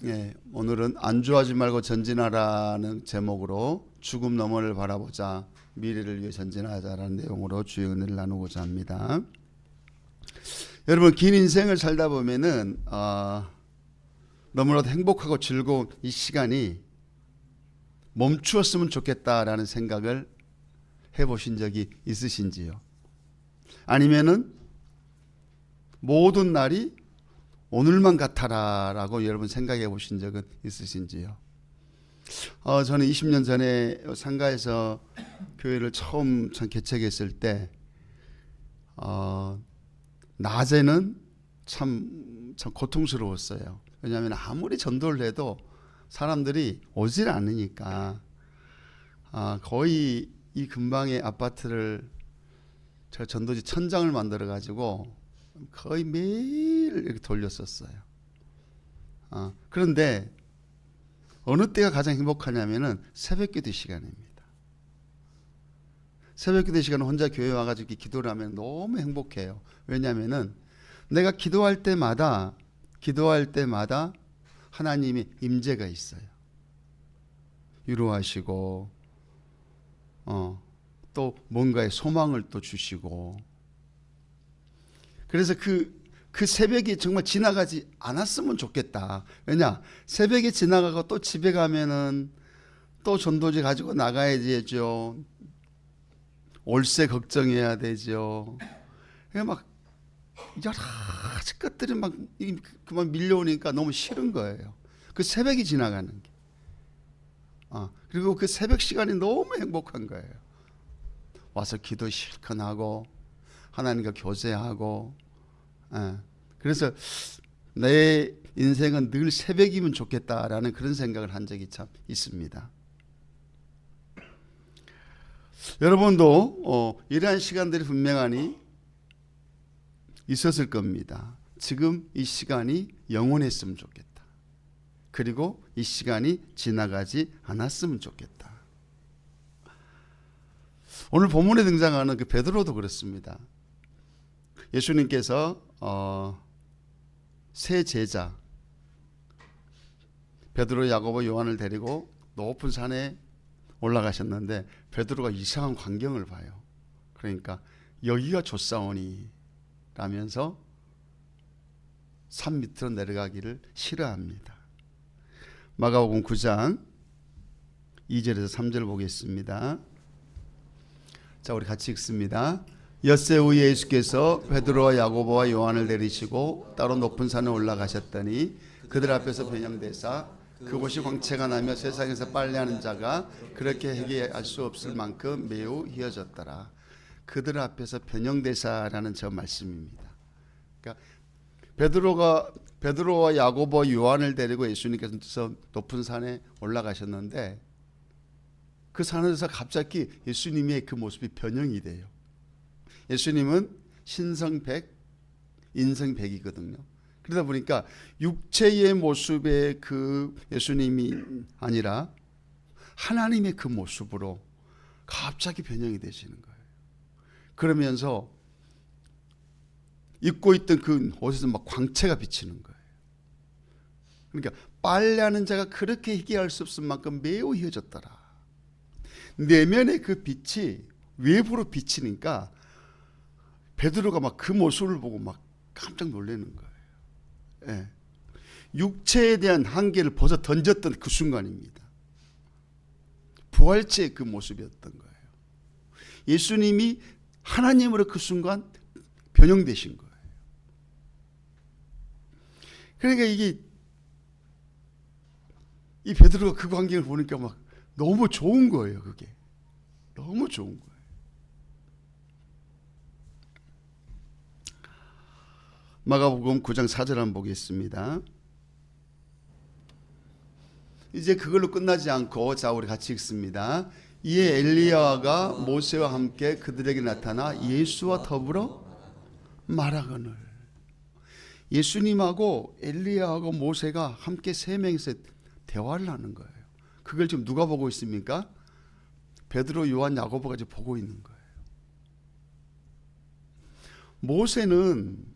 오늘은 안주하지 말고 전진하라는 제목으로 죽음 너머를 바라보자, 미래를 위해 전진하자라는 내용으로 주의 은혜를 나누고자 합니다. 여러분, 긴 인생을 살다 보면은 너무나도 행복하고 즐거운 이 시간이 멈추었으면 좋겠다라는 생각을 해보신 적이 있으신지요? 아니면은 모든 날이 오늘만 같아라라고 여러분 생각해 보신 적은 있으신지요? 저는 20년 전에 상가에서 교회를 처음 개척했을 때 낮에는 참 고통스러웠어요. 왜냐하면 아무리 전도를 해도 사람들이 오질 않으니까 거의 이 근방의 아파트를 제가 전도지 천장을 만들어 가지고 거의 매일 이렇게 돌렸었어요. 그런데 어느 때가 가장 행복하냐면은 새벽기도 시간입니다. 새벽기도 시간에 혼자 교회 와가지고 기도를 하면 너무 행복해요. 왜냐하면은 내가 기도할 때마다 하나님이 임재가 있어요. 위로하시고 또 뭔가의 소망을 또 주시고, 그래서 그 새벽이 정말 지나가지 않았으면 좋겠다. 왜냐, 새벽이 지나가고 또 집에 가면은 또 전도지 가지고 나가야 되죠. 월세 걱정해야 되죠. 막 여러 가지 것들이 막 그만 밀려오니까 너무 싫은 거예요. 그 새벽이 지나가는 게. 그리고 그 새벽 시간이 너무 행복한 거예요. 와서 기도 실컷 하고 하나님과 교제하고. 그래서 내 인생은 늘 새벽이면 좋겠다라는 그런 생각을 한 적이 참 있습니다. 여러분도 이러한 시간들이 분명하니 있었을 겁니다. 지금 이 시간이 영원했으면 좋겠다. 그리고 이 시간이 지나가지 않았으면 좋겠다. 오늘 본문에 등장하는 그 베드로도 그렇습니다. 예수님께서 세 제자 베드로, 야고보, 요한을 데리고 높은 산에 올라가셨는데 베드로가 이상한 광경을 봐요. 그러니까 여기가 좋사오니 라면서 산 밑으로 내려가기를 싫어합니다. 마가복음 9장 2절에서 3절 보겠습니다. 자, 우리 같이 읽습니다. 엿새 후에 예수께서 베드로와 야고보와 요한을 내리시고 따로 높은 산에 올라가셨더니 그들 앞에서 변형되사 그곳이 광채가 나며 세상에서 빨래하는 자가 그렇게 해결할 수 없을 만큼 매우 희어졌더라. 그들 앞에서 변형되사라는 저 말씀입니다. 그러니까 베드로와 야고보, 요한을 데리고 예수님께서 높은 산에 올라가셨는데 그 산에서 갑자기 예수님의 그 모습이 변형이 돼요. 예수님은 신성백, 인성백이거든요. 그러다 보니까 육체의 모습의 그 예수님이 아니라 하나님의 그 모습으로 갑자기 변형이 되시는 거예요. 그러면서 입고 있던 그 옷에서 막 광채가 비치는 거예요. 그러니까 빨래하는 자가 그렇게 희귀할 수 없을 만큼 매우 희어졌더라. 내면의 그 빛이 외부로 비치니까 베드로가 막 그 모습을 보고 막 깜짝 놀라는 거예요. 육체에 대한 한계를 벗어 던졌던 그 순간입니다. 부활체의 그 모습이었던 거예요. 예수님이 하나님으로 그 순간 변형되신 거예요. 그러니까 이 베드로가 그 광경을 보니까 막 너무 좋은 거예요. 그게 너무 좋은 거예요. 마가복음 9장 4절 한번 보겠습니다. 이제 그걸로 끝나지 않고, 자, 우리 같이 읽습니다. 이에 엘리야가 모세와 함께 그들에게 나타나 예수와 더불어 말하거늘. 예수님하고 엘리야하고 모세가 함께 세 명이서 대화를 하는 거예요. 그걸 지금 누가 보고 있습니까? 베드로, 요한, 야고보가 지금 보고 있는 거예요. 모세는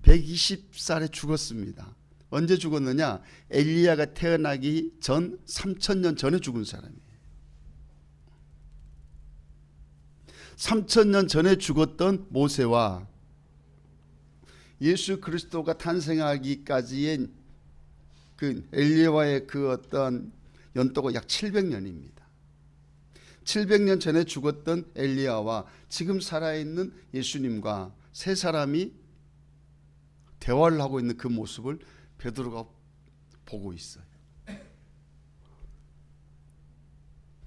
120살에 죽었습니다. 언제 죽었느냐? 엘리야가 태어나기 전 3000년 전에 죽은 사람이에요. 3000년 전에 죽었던 모세와 예수 그리스도가 탄생하기까지의 그 엘리야와의 그 어떤 연도가 약 700년입니다. 700년 전에 죽었던 엘리야와 지금 살아있는 예수님과 세 사람이 대화를 하고 있는 그 모습을 베드로가 보고 있어요.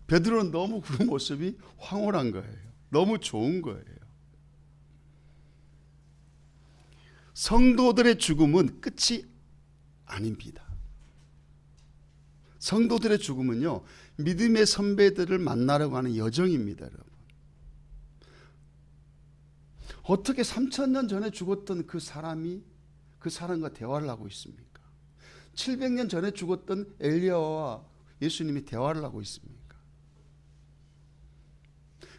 베드로는 너무 그 모습이 황홀한 거예요. 너무 좋은 거예요. 성도들의 죽음은 끝이 아닙니다. 성도들의 죽음은요, 믿음의 선배들을 만나려고 하는 여정입니다, 여러분. 어떻게 3000년 전에 죽었던 그 사람이 그 사람과 대화를 하고 있습니까? 700년 전에 죽었던 엘리야와 예수님이 대화를 하고 있습니까?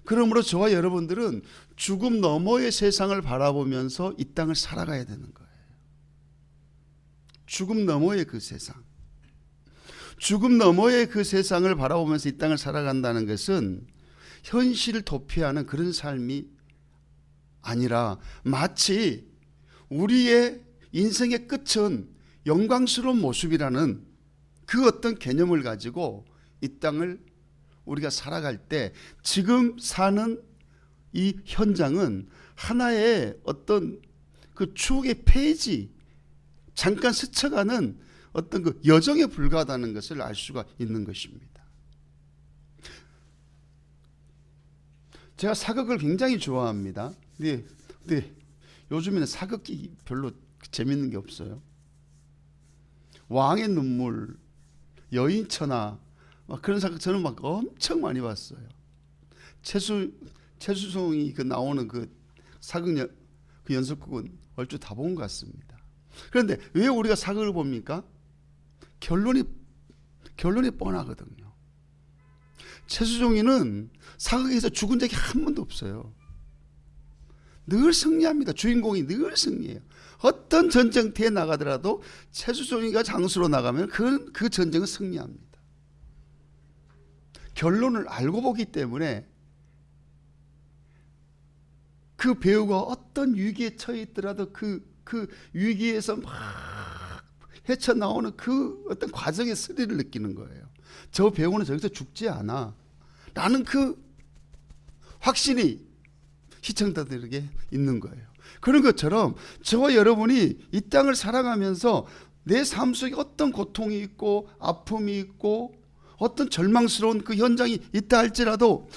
그러므로 저와 여러분들은 죽음 너머의 세상을 바라보면서 이 땅을 살아가야 되는 거예요. 죽음 너머의 그 세상. 죽음 너머의 그 세상을 바라보면서 이 땅을 살아간다는 것은 현실을 도피하는 그런 삶이 아니라 마치 우리의 인생의 끝은 영광스러운 모습이라는 그 어떤 개념을 가지고 이 땅을 우리가 살아갈 때 지금 사는 이 현장은 하나의 어떤 그 추억의 페이지, 잠깐 스쳐가는 어떤 그 여정에 불과하다는 것을 알 수가 있는 것입니다. 제가 사극을 굉장히 좋아합니다. 근데 요즘에는 사극이 별로 재밌는 게 없어요. 왕의 눈물, 여인천하, 막 그런 사극 저는 막 엄청 많이 봤어요. 최수송이 그 나오는 그 사극 그 연속극은 얼추 다 본 것 같습니다. 그런데 왜 우리가 사극을 봅니까? 결론이 뻔하거든요. 최수종이는 사극에서 죽은 적이 한 번도 없어요. 늘 승리합니다. 주인공이 늘 승리해요. 어떤 전쟁터에 나가더라도 최수종이가 장수로 나가면 그 전쟁은 승리합니다. 결론을 알고 보기 때문에 그 배우가 어떤 위기에 처해 있더라도 그 위기에서 막 헤쳐나오는 그 어떤 과정의 스릴을 느끼는 거예요. 저 배우는 저기서 죽지 않아 라는 그 확신이 시청자들에게 있는 거예요. 그런 것처럼 저와 여러분이 이 땅을 살아가면서 내 삶 속에 어떤 고통이 있고 아픔이 있고 어떤 절망스러운 그 현장이 있다 할지라도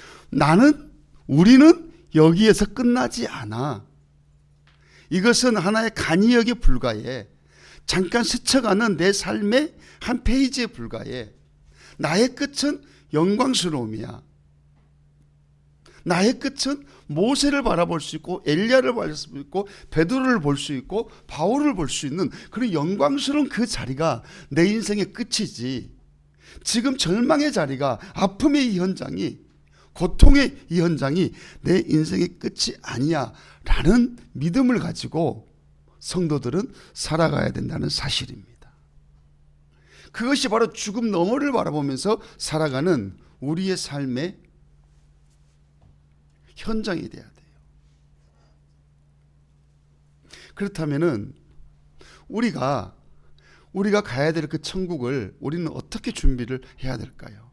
우리는 여기에서 끝나지 않아. 이것은 하나의 간이역에 불과해. 잠깐 스쳐가는 내 삶의 한 페이지에 불과해. 나의 끝은 영광스러움이야. 나의 끝은 모세를 바라볼 수 있고 엘리야를 바라볼 수 있고 베드로를 볼 수 있고 바울을 볼 수 있는 그런 영광스러운 그 자리가 내 인생의 끝이지. 지금 절망의 자리가, 아픔의 이 현장이, 고통의 이 현장이 내 인생의 끝이 아니야 라는 믿음을 가지고 성도들은 살아가야 된다는 사실입니다. 그것이 바로 죽음 너머를 바라보면서 살아가는 우리의 삶의 현장이 돼야 돼요. 그렇다면은 우리가 가야 될 그 천국을 우리는 어떻게 준비를 해야 될까요?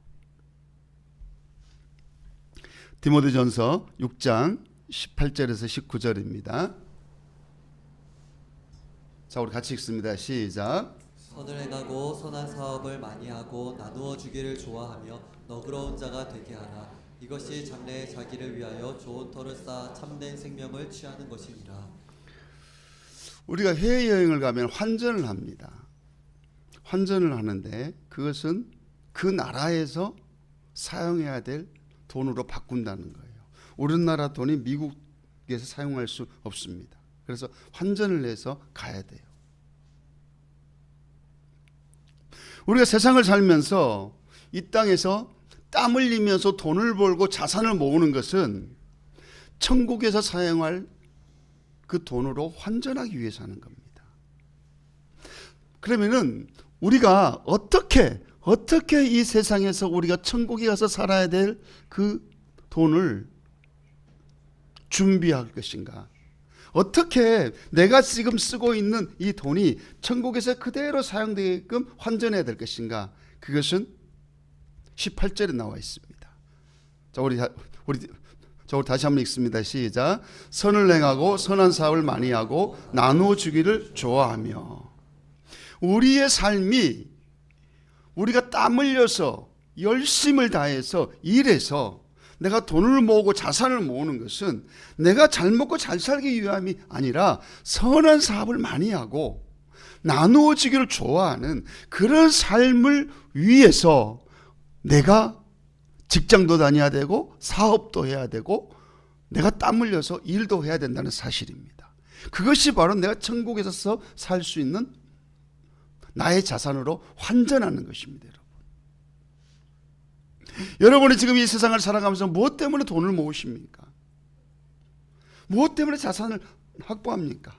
디모데전서 6장 18절에서 19절입니다. 자, 우리 같이 읽습니다. 시작. 선을 행하고 선한 사업을 많이 하고 나누어 주기를 좋아하며 너그러운 자가 되게 하라. 이것이 장래에 자기를 위하여 좋은 터를 쌓아 참된 생명을 취하는 것이니라. 우리가 해외여행을 가면 환전을 합니다. 환전을 하는데 그것은 그 나라에서 사용해야 될 돈으로 바꾼다는 거예요. 우리나라 돈이 미국에서 사용할 수 없습니다. 그래서 환전을 해서 가야 돼요. 우리가 세상을 살면서 이 땅에서 땀 흘리면서 돈을 벌고 자산을 모으는 것은 천국에서 사용할 그 돈으로 환전하기 위해서 하는 겁니다. 그러면은 우리가 어떻게 이 세상에서 우리가 천국에 가서 살아야 될 그 돈을 준비할 것인가? 어떻게 내가 지금 쓰고 있는 이 돈이 천국에서 그대로 사용되게끔 환전해야 될 것인가? 그것은 18절에 나와 있습니다. 자, 우리 다시 한번 읽습니다. 시작. 선을 행하고 선한 사업을 많이 하고 나누어 주기를 좋아하며. 우리의 삶이 우리가 땀 흘려서 열심을 다해서 일해서 내가 돈을 모으고 자산을 모으는 것은 내가 잘 먹고 잘 살기 위함이 아니라 선한 사업을 많이 하고 나누어 주기를 좋아하는 그런 삶을 위해서 내가 직장도 다녀야 되고 사업도 해야 되고 내가 땀 흘려서 일도 해야 된다는 사실입니다. 그것이 바로 내가 천국에서 살 수 있는 나의 자산으로 환전하는 것입니다. 여러분이 지금 이 세상을 살아가면서 무엇 때문에 돈을 모으십니까? 무엇 때문에 자산을 확보합니까?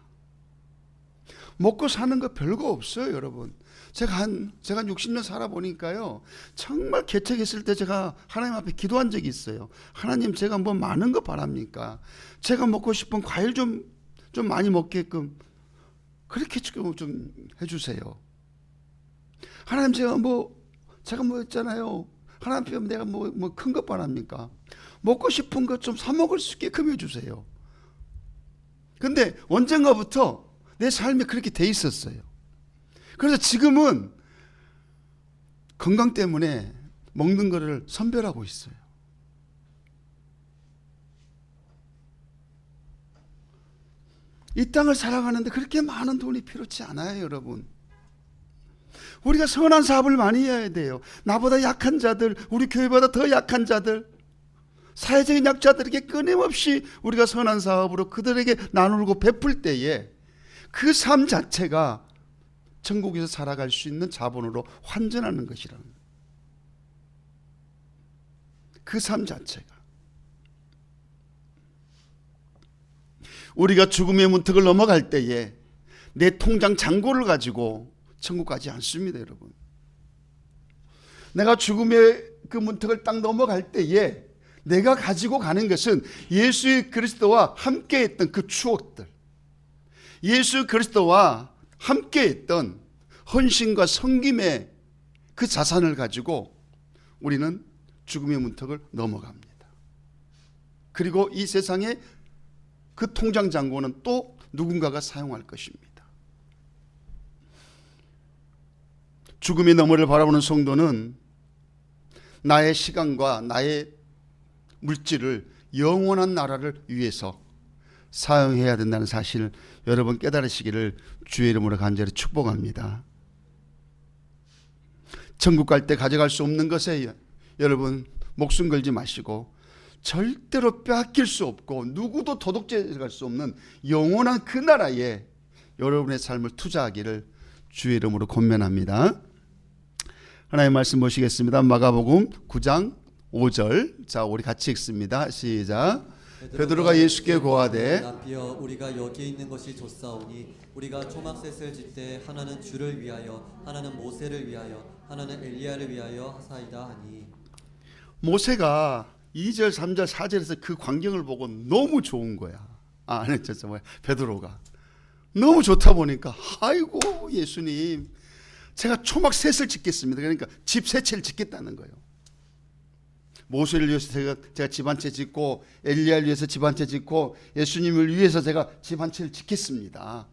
먹고 사는 거 별거 없어요, 여러분. 제가 한 60년 살아보니까요, 정말 개척했을 때 제가 하나님 앞에 기도한 적이 있어요. 하나님, 제가 뭐 많은 거 바랍니까? 제가 먹고 싶은 과일 좀 많이 먹게끔 그렇게 좀 해주세요. 하나님, 제가 뭐 했잖아요. 하나님, 내가 뭐 큰 것 바랍니까? 먹고 싶은 것 좀 사 먹을 수 있게끔 해주세요. 근데 언젠가부터 내 삶이 그렇게 돼 있었어요. 그래서 지금은 건강 때문에 먹는 거를 선별하고 있어요. 이 땅을 살아가는데 그렇게 많은 돈이 필요치 않아요, 여러분. 우리가 선한 사업을 많이 해야 돼요. 나보다 약한 자들, 우리 교회보다 더 약한 자들, 사회적인 약자들에게 끊임없이 우리가 선한 사업으로 그들에게 나누고 베풀 때에 그 삶 자체가 천국에서 살아갈 수 있는 자본으로 환전하는 것이라는 거예요. 그 삶 자체가. 우리가 죽음의 문턱을 넘어갈 때에 내 통장 잔고를 가지고 천국 가지 않습니다, 여러분. 내가 죽음의 그 문턱을 딱 넘어갈 때에 내가 가지고 가는 것은 예수 그리스도와 함께 했던 그 추억들, 예수 그리스도와 함께 했던 헌신과 섬김의 그 자산을 가지고 우리는 죽음의 문턱을 넘어갑니다. 그리고 이 세상에 그 통장 잔고는 또 누군가가 사용할 것입니다. 죽음의 너머를 바라보는 성도는 나의 시간과 나의 물질을 영원한 나라를 위해서 사용해야 된다는 사실을 여러분 깨달으시기를 주의 이름으로 간절히 축복합니다. 천국 갈 때 가져갈 수 없는 것에 여러분 목숨 걸지 마시고 절대로 빼앗길 수 없고 누구도 도둑질할 수 없는 영원한 그 나라에 여러분의 삶을 투자하기를 주의 이름으로 권면합니다. 하나님의 말씀 보시겠습니다. 마가복음 9장 5절. 자, 우리 같이 읽습니다. 시작. 베드로가 예수께 고하되 라피여, 우리가 여기 있는 것이 좋사오니 우리가 초막셋을 짓 때 하나는 주를 위하여 하나는 모세를 위하여 하나는 엘리야를 위하여 하사이다 하니. 모세가 2절, 3절, 4절에서 그 광경을 보고 너무 좋은 거야. 베드로가 너무 좋다 보니까 아이고 예수님, 제가 초막 셋을 짓겠습니다. 그러니까 집 세 채를 짓겠다는 거예요. 모세를 위해서 제가 집 한 채 짓고 엘리야를 위해서 집 한 채 짓고 예수님을 위해서 제가 집 한 채를 짓겠습니다.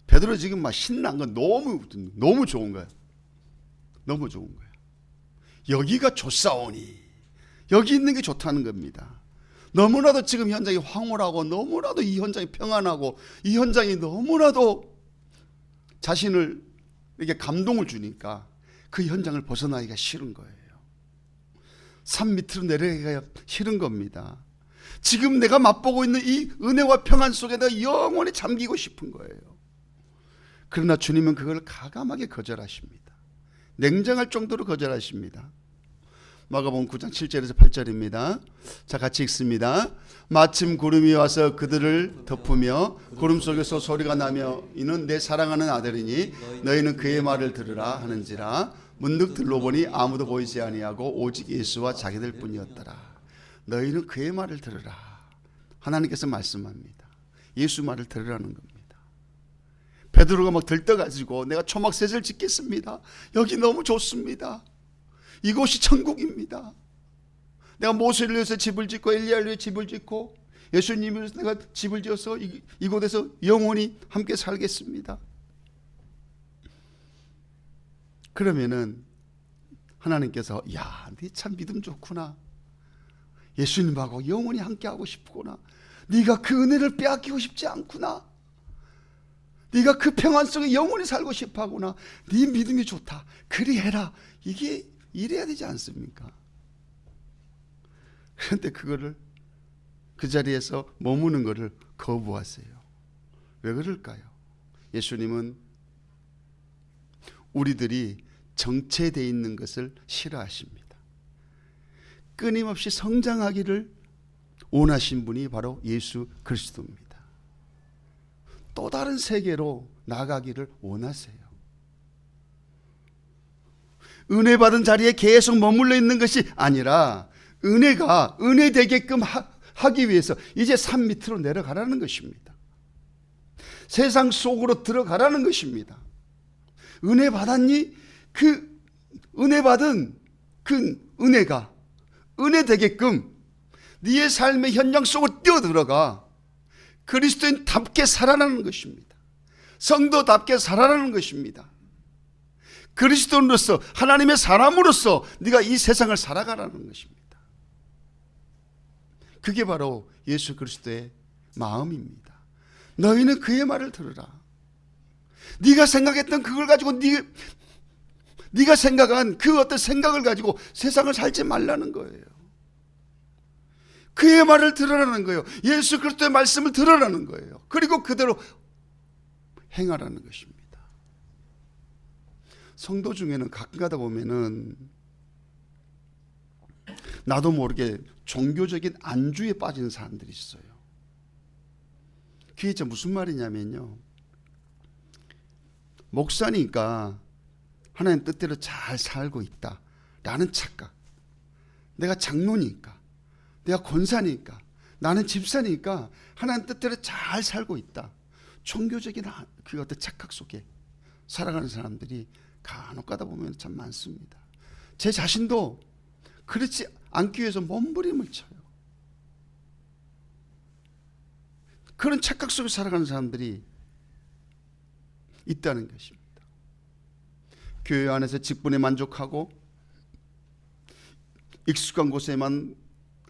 베드로 지금 막 신난 건 너무 좋은 거예요. 너무 좋은 거예요. 여기가 좋사오니, 여기 있는 게 좋다는 겁니다. 너무나도 지금 현장이 황홀하고 너무나도 이 현장이 평안하고 이 현장이 너무나도 자신을 이렇게 감동을 주니까 그 현장을 벗어나기가 싫은 거예요. 산 밑으로 내려가기가 싫은 겁니다. 지금 내가 맛보고 있는 이 은혜와 평안 속에 내가 영원히 잠기고 싶은 거예요. 그러나 주님은 그걸 가감하게 거절하십니다. 냉정할 정도로 거절하십니다. 마가복음 9장 7절에서 8절입니다. 자, 같이 읽습니다. 마침 구름이 와서 그들을 덮으며 구름 속에서 소리가 나며 이는 내 사랑하는 아들이니 너희는 그의 말을 들으라 하는지라. 문득 들러보니 아무도 보이지 아니하고 오직 예수와 자기들 뿐이었더라. 너희는 그의 말을 들으라. 하나님께서 말씀합니다. 예수 말을 들으라는 겁니다. 베드로가 막 들떠가지고 내가 초막셋을 짓겠습니다. 여기 너무 좋습니다. 이곳이 천국입니다. 내가 모세를 위해서 집을 짓고 엘리야를 위해 집을 짓고 예수님을 위해서 내가 집을 지어서 이곳에서 영원히 함께 살겠습니다. 그러면은 하나님께서 야, 네 참 믿음 좋구나. 예수님하고 영원히 함께하고 싶구나. 네가 그 은혜를 빼앗기고 싶지 않구나. 네가 그 평안 속에 영원히 살고 싶어 하구나. 네 믿음이 좋다. 그리 해라. 이게 이래야 되지 않습니까? 그런데 그거를 그 자리에서 머무는 것을 거부하세요. 왜 그럴까요? 예수님은 우리들이 정체되어 있는 것을 싫어하십니다. 끊임없이 성장하기를 원하신 분이 바로 예수 그리스도입니다. 또 다른 세계로 나가기를 원하세요. 은혜 받은 자리에 계속 머물러 있는 것이 아니라 은혜가 은혜 되게끔 하기 위해서 이제 산 밑으로 내려가라는 것입니다. 세상 속으로 들어가라는 것입니다. 은혜 받았니? 그 은혜 받은 그 은혜가 은혜 되게끔 네의 삶의 현장 속으로 뛰어들어가 그리스도인답게 살아나는 것입니다. 성도답게 살아나는 것입니다. 그리스도인으로서 하나님의 사람으로서 네가 이 세상을 살아가라는 것입니다. 그게 바로 예수 그리스도의 마음입니다. 너희는 그의 말을 들으라. 네가 생각했던 그걸 가지고 네가 생각한 그 어떤 생각을 가지고 세상을 살지 말라는 거예요. 그의 말을 들으라는 거예요. 예수 그리스도의 말씀을 들으라는 거예요. 그리고 그대로 행하라는 것입니다. 성도 중에는 가끔 가다 보면은 나도 모르게 종교적인 안주에 빠지는 사람들이 있어요. 그게 무슨 말이냐면요, 목사니까 하나님 뜻대로 잘 살고 있다 라는 착각, 내가 장로니까, 내가 권사니까, 나는 집사니까 하나님 뜻대로 잘 살고 있다, 종교적인 그 어떤 착각 속에 살아가는 사람들이 간혹 가다 보면 참 많습니다. 제 자신도 그렇지 않기 위해서 몸부림을 쳐요. 그런 착각 속에 살아가는 사람들이 있다는 것입니다. 교회 안에서 직분에 만족하고 익숙한 곳에만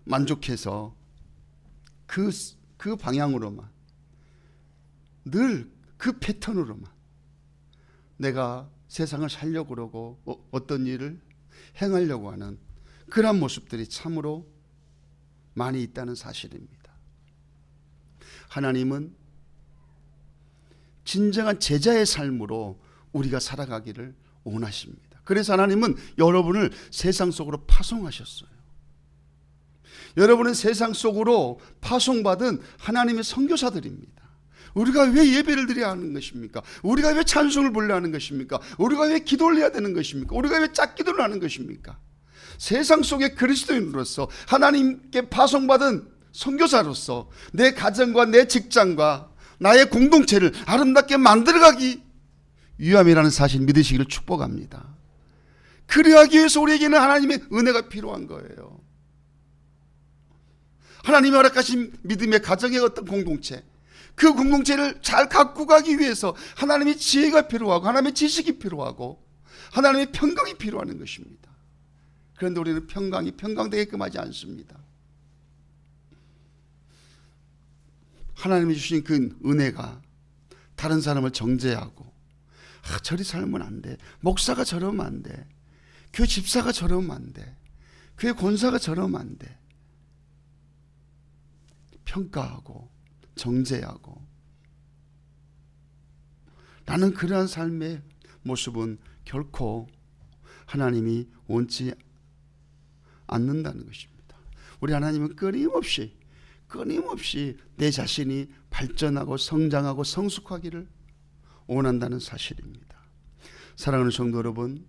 만족해서 그 방향으로만, 늘 그 패턴으로만 내가 세상을 살려고 그러고 어떤 일을 행하려고 하는 그런 모습들이 참으로 많이 있다는 사실입니다. 하나님은 진정한 제자의 삶으로 우리가 살아가기를 원하십니다. 그래서 하나님은 여러분을 세상 속으로 파송하셨어요. 여러분은 세상 속으로 파송받은 하나님의 선교사들입니다. 우리가 왜 예배를 드려야 하는 것입니까? 우리가 왜 찬송을 불러야 하는 것입니까? 우리가 왜 기도를 해야 되는 것입니까? 우리가 왜 짝기도를 하는 것입니까? 세상 속의 그리스도인으로서 하나님께 파송받은 선교사로서 내 가정과 내 직장과 나의 공동체를 아름답게 만들어가기 위함이라는 사실 믿으시기를 축복합니다. 그리하기 위해서 우리에게는 하나님의 은혜가 필요한 거예요. 하나님이 허락하신 믿음의 가정의 어떤 공동체, 그 공동체를 잘 갖고 가기 위해서 하나님의 지혜가 필요하고 하나님의 지식이 필요하고 하나님의 평강이 필요한 것입니다. 그런데 우리는 평강이 평강되게끔 하지 않습니다. 하나님이 주신 그 은혜가 다른 사람을 정죄하고, 저리 살면 안 돼, 목사가 저러면 안 돼, 교회 집사가 저러면 안 돼, 교회 권사가 저러면 안 돼, 평가하고 정죄하고, 나는 그러한 삶의 모습은 결코 하나님이 원치 않는다는 것입니다. 우리 하나님은 끊임없이 내 자신이 발전하고 성장하고 성숙하기를 원한다는 사실입니다. 사랑하는 성도 여러분,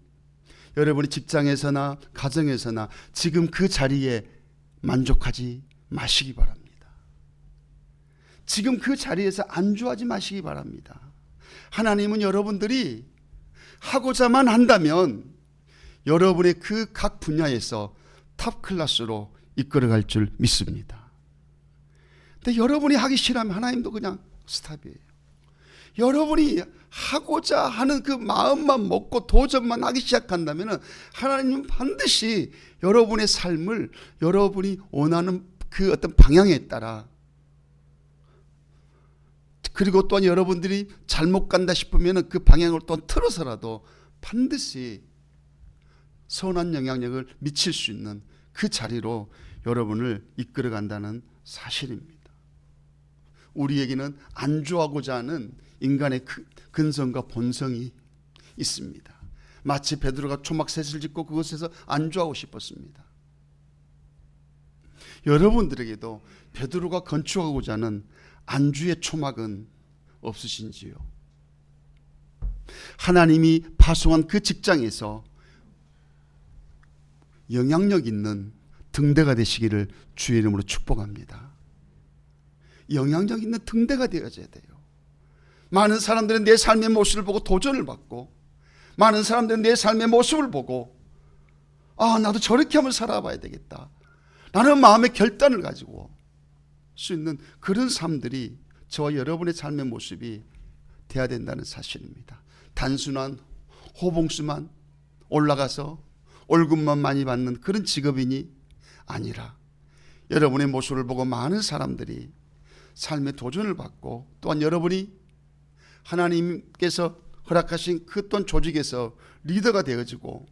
여러분이 직장에서나 가정에서나 지금 그 자리에 만족하지 마시기 바랍니다. 지금 그 자리에서 안주하지 마시기 바랍니다. 하나님은 여러분들이 하고자만 한다면 여러분의 그 각 분야에서 탑 클래스로 이끌어갈 줄 믿습니다. 근데 여러분이 하기 싫으면 하나님도 그냥 스탑이에요. 여러분이 하고자 하는 그 마음만 먹고 도전만 하기 시작한다면 하나님은 반드시 여러분의 삶을 여러분이 원하는 그 어떤 방향에 따라, 그리고 또한 여러분들이 잘못 간다 싶으면 그 방향을 또 틀어서라도 반드시 선한 영향력을 미칠 수 있는 그 자리로 여러분을 이끌어 간다는 사실입니다. 우리에게는 안주하고자 하는 인간의 근성과 본성이 있습니다. 마치 베드로가 초막셋을 짓고 그것에서 안주하고 싶었습니다. 여러분들에게도 베드로가 건축하고자 하는 안주의 초막은 없으신지요? 하나님이 파송한 그 직장에서 영향력 있는 등대가 되시기를 주의 이름으로 축복합니다. 영향력 있는 등대가 되어져야 돼요. 많은 사람들은 내 삶의 모습을 보고 도전을 받고, 많은 사람들은 내 삶의 모습을 보고 나도 저렇게 한번 살아봐야 되겠다, 라는 마음의 결단을 가지고 수 있는 그런 삶들이 저와 여러분의 삶의 모습이 돼야 된다는 사실입니다. 단순한 호봉수만 올라가서 월급만 많이 받는 그런 직업인이 아니라 여러분의 모습을 보고 많은 사람들이 삶의 도전을 받고, 또한 여러분이 하나님께서 허락하신 그 어떤 조직에서 리더가 되어지고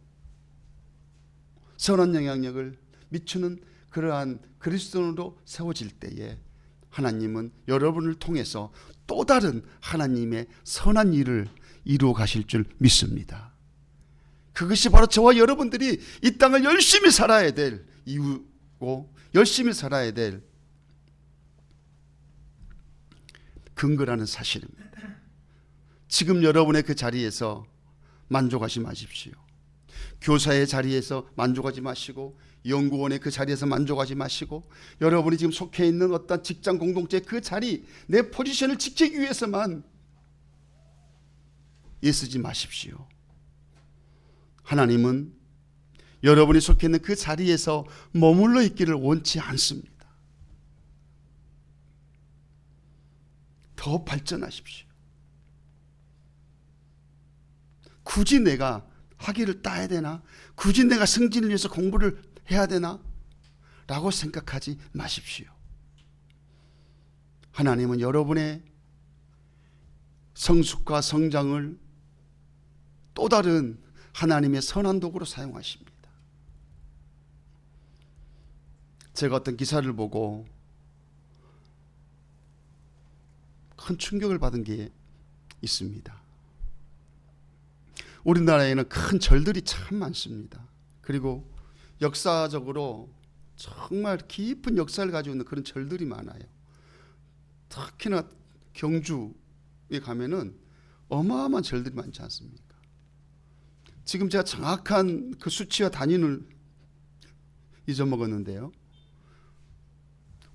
선한 영향력을 미치는 그러한 그리스도인으로 세워질 때에 하나님은 여러분을 통해서 또 다른 하나님의 선한 일을 이루어 가실 줄 믿습니다. 그것이 바로 저와 여러분들이 이 땅을 열심히 살아야 될 이유고, 열심히 살아야 될 근거라는 사실입니다. 지금 여러분의 그 자리에서 만족하지 마십시오. 교사의 자리에서 만족하지 마시고, 연구원의 그 자리에서 만족하지 마시고, 여러분이 지금 속해 있는 어떤 직장 공동체 그 자리, 내 포지션을 지키기 위해서만 애쓰지 마십시오. 하나님은 여러분이 속해 있는 그 자리에서 머물러 있기를 원치 않습니다. 더 발전하십시오. 굳이 내가 학위를 따야 되나? 굳이 내가 승진을 위해서 공부를 해야 되나? 라고 생각하지 마십시오. 하나님은 여러분의 성숙과 성장을 또 다른 하나님의 선한 도구로 사용하십니다. 제가 어떤 기사를 보고 큰 충격을 받은 게 있습니다. 우리나라에는 큰 절들이 참 많습니다. 그리고 역사적으로 정말 깊은 역사를 가지고 있는 그런 절들이 많아요. 특히나 경주에 가면은 어마어마한 절들이 많지 않습니까? 지금 제가 정확한 그 수치와 단위를 잊어먹었는데요.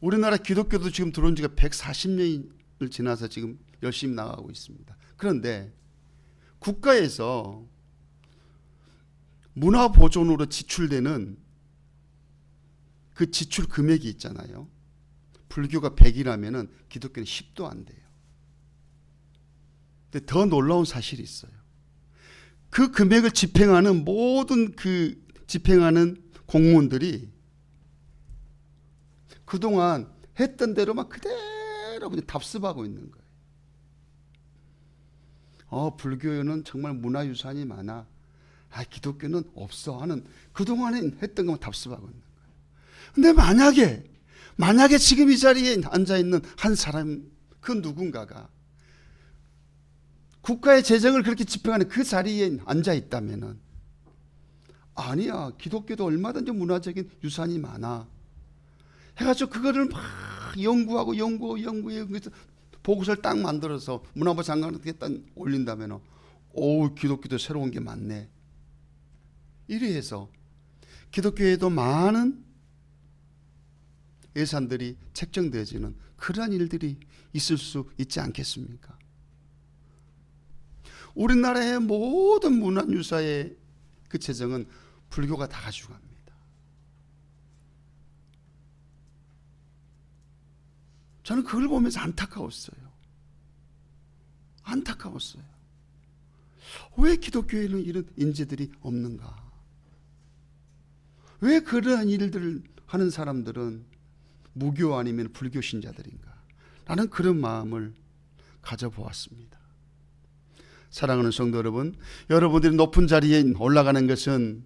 우리나라 기독교도 지금 들어온 지가 140년을 지나서 지금 열심히 나가고 있습니다. 그런데 국가에서 문화보존으로 지출되는 그 지출 금액이 있잖아요. 불교가 100이라면 기독교는 10도 안 돼요. 근데 더 놀라운 사실이 있어요. 그 금액을 집행하는 모든 그 집행하는 공무원들이 그동안 했던 대로만 그대로 그냥 답습하고 있는 거예요. 불교는 정말 문화유산이 많아. 기독교는 없어 하는 그동안에 했던 것만 답습하고 있는 거예요. 근데 만약에 지금 이 자리에 앉아있는 한 사람, 그 누군가가 국가의 재정을 그렇게 집행하는 그 자리에 앉아있다면 아니야, 기독교도 얼마든지 문화적인 유산이 많아 해가지고 그거를 막 연구해서 보고서를 딱 만들어서 문화부 장관한테 딱 올린다면 기독교도 새로운 게 많네. 이래 해서 기독교에도 많은 예산들이 책정되어지는 그러한 일들이 있을 수 있지 않겠습니까? 우리나라의 모든 문화유산의 그 재정은 불교가 다 가지고 갑니다. 저는 그걸 보면서 안타까웠어요. 왜 기독교에는 이런 인재들이 없는가? 왜 그러한 일들을 하는 사람들은 무교 아니면 불교 신자들인가? 라는 그런 마음을 가져보았습니다. 사랑하는 성도 여러분, 여러분들이 높은 자리에 올라가는 것은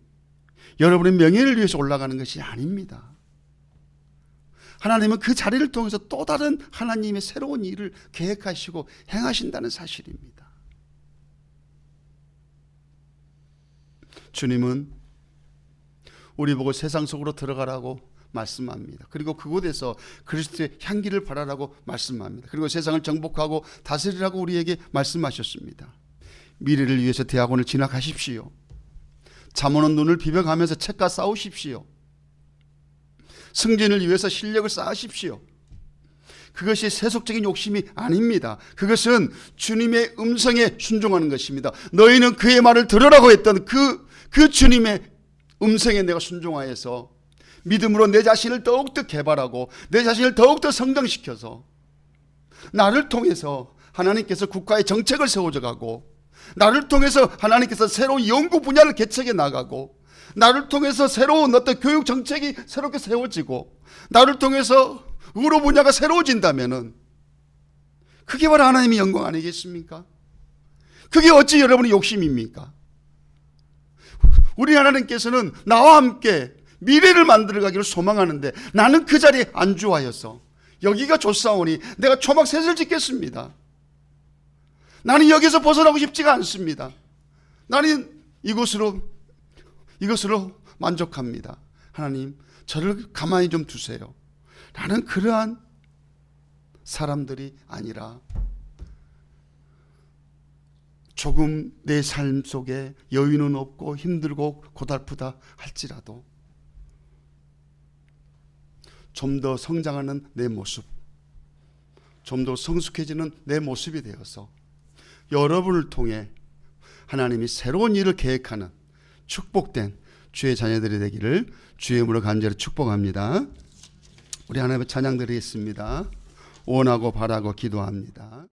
여러분의 명예를 위해서 올라가는 것이 아닙니다. 하나님은 그 자리를 통해서 또 다른 하나님의 새로운 일을 계획하시고 행하신다는 사실입니다. 주님은 우리 보고 세상 속으로 들어가라고 말씀합니다. 그리고 그곳에서 그리스도의 향기를 발하라고 말씀합니다. 그리고 세상을 정복하고 다스리라고 우리에게 말씀하셨습니다. 미래를 위해서 대학원을 진학하십시오. 잠오는 눈을 비벼가면서 책과 싸우십시오. 승진을 위해서 실력을 쌓으십시오. 그것이 세속적인 욕심이 아닙니다. 그것은 주님의 음성에 순종하는 것입니다. 너희는 그의 말을 들으라고 했던 그 주님의 음성에 내가 순종하여서 믿음으로 내 자신을 더욱더 개발하고 내 자신을 더욱더 성장시켜서 나를 통해서 하나님께서 국가의 정책을 세워져가고 나를 통해서 하나님께서 새로운 연구 분야를 개척해 나가고 나를 통해서 새로운 어떤 교육 정책이 새롭게 세워지고 나를 통해서 의료 분야가 새로워진다면은 그게 바로 하나님의 영광 아니겠습니까? 그게 어찌 여러분의 욕심입니까? 우리 하나님께서는 나와 함께 미래를 만들어가기를 소망하는데 나는 그 자리에 안주하여서 여기가 좋사오니 내가 초막셋을 짓겠습니다. 나는 여기서 벗어나고 싶지가 않습니다. 나는 이것으로 만족합니다. 하나님, 저를 가만히 좀 두세요. 나는 그러한 사람들이 아니라 조금 내 삶 속에 여유는 없고 힘들고 고달프다 할지라도 좀 더 성장하는 내 모습, 좀 더 성숙해지는 내 모습이 되어서 여러분을 통해 하나님이 새로운 일을 계획하는 축복된 주의 자녀들이 되기를 주의 이름으로 간절히 축복합니다. 우리 하나님의 찬양 드리겠습니다. 원하고 바라고 기도합니다.